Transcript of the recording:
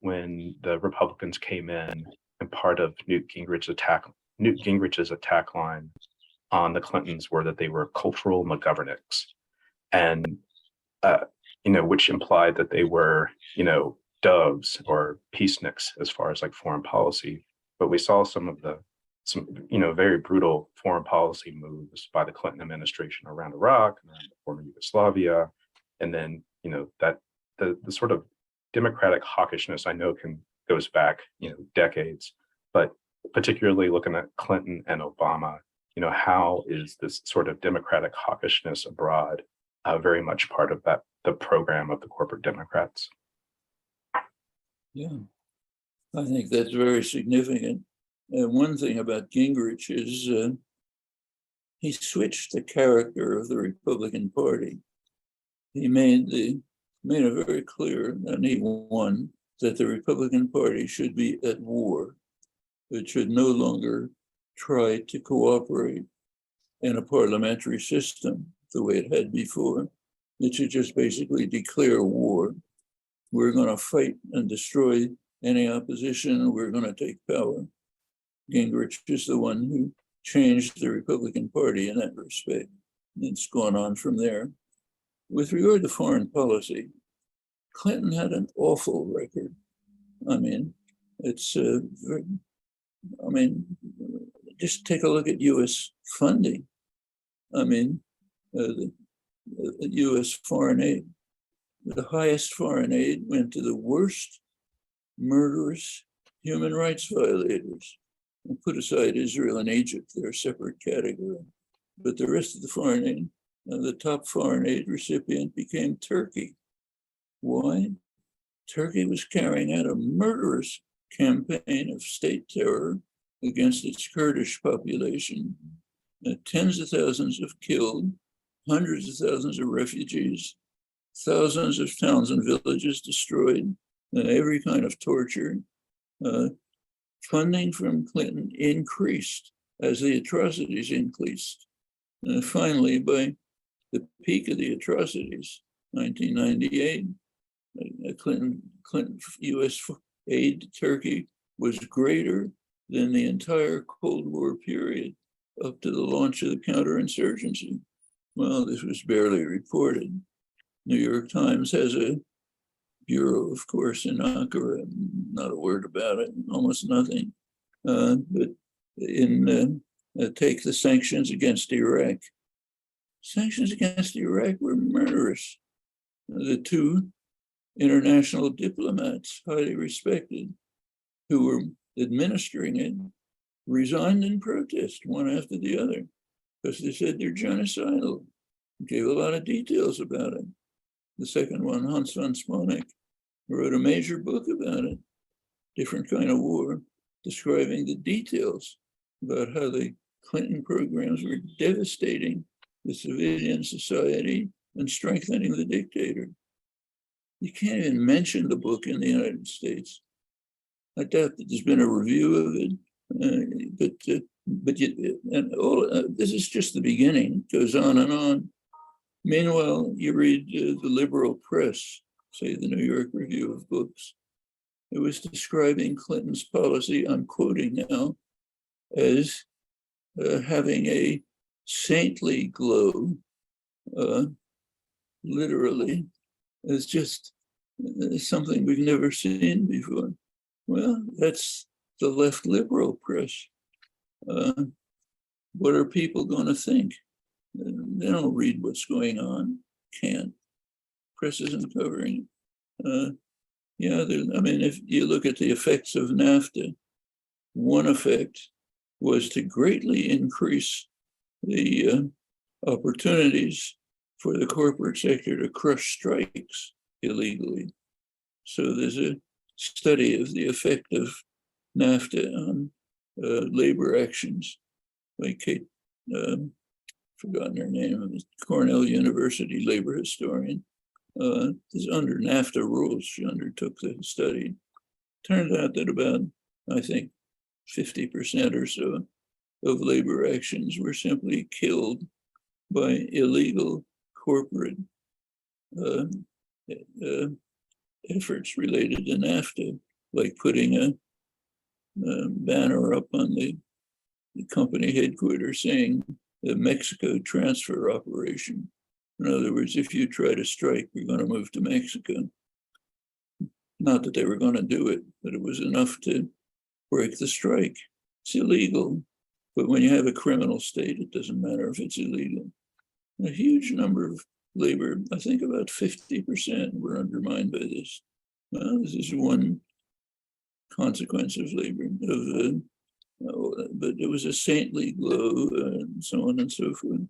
when the Republicans came in, and part of Newt Gingrich's attack line on the Clintons were that they were cultural McGovernicks, and which implied that they were, doves or peaceniks as far as like foreign policy. But we saw some very brutal foreign policy moves by the Clinton administration around Iraq and around the former Yugoslavia, and then that the sort of democratic hawkishness I know goes back decades, but particularly looking at Clinton and Obama, how is this sort of democratic hawkishness abroad very much part of the program of the corporate Democrats? Yeah, I think that's very significant. One thing about Gingrich is he switched the character of the Republican Party. He made it very clear, and he won, that the Republican Party should be at war. It should no longer try to cooperate in a parliamentary system the way it had before. It should just basically declare war. We're going to fight and destroy any opposition. We're going to take power. Gingrich is the one who changed the Republican Party in that respect. It's gone on from there. With regard to foreign policy, Clinton had an awful record. I mean, just take a look at U.S. funding. I mean, the U.S. foreign aid, the highest foreign aid went to the worst murderous human rights violators. And put aside Israel and Egypt, they're a separate category. But the rest of the foreign aid, the top foreign aid recipient became Turkey. Why? Turkey was carrying out a murderous campaign of state terror against its Kurdish population. Tens of thousands of killed, hundreds of thousands of refugees, thousands of towns and villages destroyed, every kind of torture. Funding from Clinton increased as the atrocities increased. Finally, by the peak of the atrocities, 1998, Clinton U.S. aid to Turkey was greater than the entire Cold War period up to the launch of the counterinsurgency. Well, this was barely reported. New York Times has a bureau, of course, in Ankara, not a word about it, almost nothing. But take the sanctions against Iraq. Sanctions against Iraq were murderous. The two international diplomats, highly respected, who were administering it, resigned in protest, one after the other, because they said they're genocidal. Gave a lot of details about it. The second one, Hans von Sponek, wrote a major book about it, different kind of war, describing the details about how the Clinton programs were devastating the civilian society and strengthening the dictator. You can't even mention the book in the United States. I doubt that there's been a review of it, this is just the beginning. It goes on and on. Meanwhile, you read the liberal press, say the New York Review of Books. It was describing Clinton's policy, I'm quoting now, as having a saintly glow, literally, as just something we've never seen before. Well, that's the left liberal press. What are people going to think? They don't read what's going on, can't. Press isn't covering it. If you look at the effects of NAFTA, one effect was to greatly increase the opportunities for the corporate sector to crush strikes illegally. So there's a study of the effect of NAFTA on labor actions by Kate, forgotten her name, Cornell University labor historian. This under NAFTA rules, she undertook the study. Turned out that about, I think, 50% or so of labor actions were simply killed by illegal corporate efforts related to NAFTA. like putting a banner up on the company headquarters saying the Mexico transfer operation. In other words, if you try to strike, we're going to move to Mexico. Not that they were going to do it, but it was enough to break the strike. It's illegal. But when you have a criminal state, it doesn't matter if it's illegal. A huge number of labor, I think about 50% were undermined by this. Well, this is one consequence of labor, but it was a saintly glow and so on and so forth.